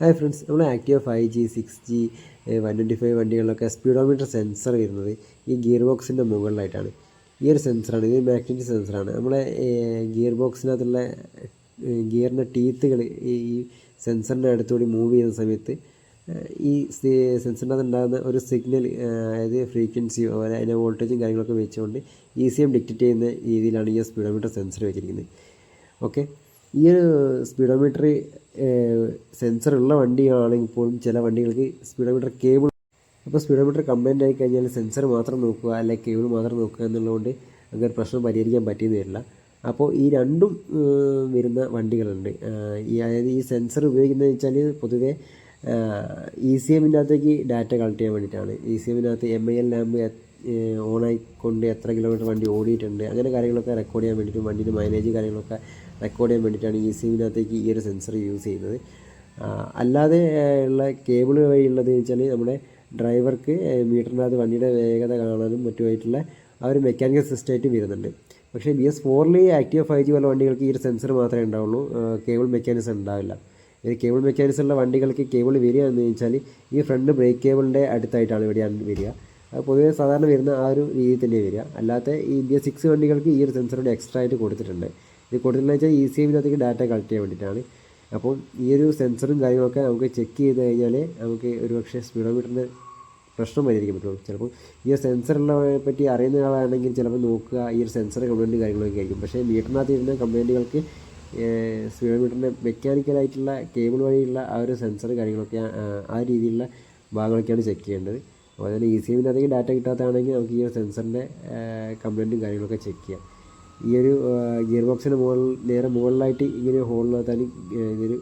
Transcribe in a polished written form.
Hi friends, നമ്മൾ Activa 5G 6G 125 വണ്ടികളിലൊക്കെ speedometer sensor വരുന്നത് ഈ ഗിയർ ബോക്സിൻ്റെ മുകളിലായിട്ടാണ്. ഈ ഒരു സെൻസറാണ്, ഇത് മാഗ്നറ്റിക് സെൻസറാണ്. നമ്മളെ ഗിയർ ബോക്സിനകത്തുള്ള ഗിയറിൻ്റെ ടീത്തുകൾ ഈ സെൻസറിൻ്റെ അടുത്തുകൂടി മൂവ് ചെയ്യുന്ന സമയത്ത് ഈ സെൻസറിൻ്റെ അകത്ത് ഉണ്ടാകുന്ന ഒരു സിഗ്നൽ, അതായത് ഫ്രീക്വൻസിയോ അതുപോലെ അതിൻ്റെ വോൾട്ടേജും കാര്യങ്ങളൊക്കെ വെച്ചുകൊണ്ട് ECM ഡിക്റ്റേറ്റ് ചെയ്യുന്ന രീതിയിലാണ് ഈ സ്പീഡോമീറ്റർ സെൻസർ വെച്ചിരിക്കുന്നത്. ഓക്കെ, ഈ ഒരു സ്പീഡോമീറ്റർ സെൻസർ ഉള്ള വണ്ടിയാണെങ്കിൽ പോലും ചില വണ്ടികൾക്ക് സ്പീഡോമീറ്റർ കേബിൾ, അപ്പോൾ സ്പീഡോമീറ്റർ കംപ്ലൈൻ്റ് ആയി കഴിഞ്ഞാൽ സെൻസർ മാത്രം നോക്കുക അല്ലെങ്കിൽ കേബിൾ മാത്രം നോക്കുക എന്നുള്ളതുകൊണ്ട് അങ്ങനെ പ്രശ്നം പരിഹരിക്കാൻ പറ്റിയെന്ന് വരില്ല. അപ്പോൾ ഈ രണ്ടും വരുന്ന വണ്ടികളുണ്ട്. അതായത് ഈ സെൻസർ ഉപയോഗിക്കുന്നതെന്ന് വെച്ചാൽ പൊതുവേ ECMൻ്റെ അകത്തേക്ക് ഡാറ്റ കളക്ട് ചെയ്യാൻ വേണ്ടിയിട്ടാണ്. ECMൻ്റെ അകത്ത് MIL ലാമ്പ് ഓണായിക്കൊണ്ട് എത്ര കിലോമീറ്റർ വണ്ടി ഓടിയിട്ടുണ്ട് അങ്ങനെ കാര്യങ്ങളൊക്കെ റെക്കോർഡ് ചെയ്യാൻ വേണ്ടിയിട്ടും വണ്ടിൻ്റെ മൈലേജ് കാര്യങ്ങളൊക്കെ റെക്കോർഡ് ചെയ്യാൻ വേണ്ടിയിട്ടാണ് ECMൻ്റെ അകത്തേക്ക് ഈ ഒരു സെൻസർ യൂസ് ചെയ്യുന്നത്. അല്ലാതെ ഉള്ള കേബിൾ വഴിയുള്ളത് വെച്ചാൽ നമ്മുടെ ഡ്രൈവർക്ക് മീറ്ററിൻ്റെ അകത്ത് വണ്ടിയുടെ വേഗത കാണാനും മറ്റുമായിട്ടുള്ള ആ ഒരു മെക്കാനിക്കൽ സിസ്റ്റമായിട്ട് വരുന്നുണ്ട്. പക്ഷേ BS4 ആക്റ്റീവ 5G പോലെ വണ്ടികൾക്ക് ഈ ഒരു സെൻസർ മാത്രമേ ഉണ്ടാവുള്ളൂ, കേബിൾ മെക്കാനിസം ഉണ്ടാവില്ല. ഈ കേബിൾ മെക്കാനിസം ഉള്ള വണ്ടികൾക്ക് കേബിൾ വരിക എന്ന് വെച്ചാൽ ഈ ഫ്രണ്ട് ബ്രേക്ക് കേബിളിൻ്റെ അടുത്തായിട്ടാണ് ഇവിടെയാണ് വരിക. അത് പൊതുവെ സാധാരണ വരുന്ന ആ ഒരു രീതിയിൽ തന്നെ വരിക. അല്ലാത്ത ഈ BS6 വണ്ടികൾക്ക് ഈ ഒരു സെൻസറുടെ എക്സ്ട്രാ ആയിട്ട് കൊടുത്തിട്ടുണ്ട്. ഇത് കൊടുത്തിട്ടുണ്ടെന്ന് വെച്ചാൽ ECMനകത്തേക്ക് ഡാറ്റ കളക്ട് ചെയ്യാൻ വേണ്ടിയിട്ടാണ്. അപ്പം ഈ ഒരു സെൻസറും കാര്യങ്ങളൊക്കെ നമുക്ക് ചെക്ക് ചെയ്ത് കഴിഞ്ഞാൽ നമുക്ക് ഒരുപക്ഷെ സ്പീഡോമീറ്ററിൻ്റെ പ്രശ്നം പരിഹരിക്കാൻ പറ്റുള്ളൂ. ചിലപ്പോൾ ഈ ഒരു സെൻസറുള്ള പറ്റി അറിയുന്ന ആളാണെങ്കിൽ ചിലപ്പോൾ നോക്കുക ഈ ഒരു സെൻസർ കംപ്ലൈൻറ്റ് കാര്യങ്ങളൊക്കെ ആയിരിക്കും. പക്ഷേ മീറ്ററിനകത്ത് ഇരുന്ന കംപ്ലൈൻറ്റുകൾക്ക് സ്പീഡോമീറ്ററിൻ്റെ മെക്കാനിക്കലായിട്ടുള്ള കേബിൾ വഴിയുള്ള ആ ഒരു സെൻസർ കാര്യങ്ങളൊക്കെ ആ രീതിയിലുള്ള ഭാഗങ്ങളൊക്കെയാണ് ചെക്ക് ചെയ്യേണ്ടത്. അപ്പോൾ അതുപോലെ ECMനകത്തേക്ക് ഡാറ്റ കിട്ടാത്തതാണെങ്കിൽ നമുക്ക് ഈ ഒരു സെൻസറിൻ്റെ കംപ്ലൈൻറ്റും കാര്യങ്ങളൊക്കെ ചെക്ക് ചെയ്യാം. ഈ ഒരു ഗിയർ ബോക്സിൻ്റെ നേരെ മുകളിലായിട്ട് ഇങ്ങനെ ഹോളിനകത്താണ് ഇതൊരു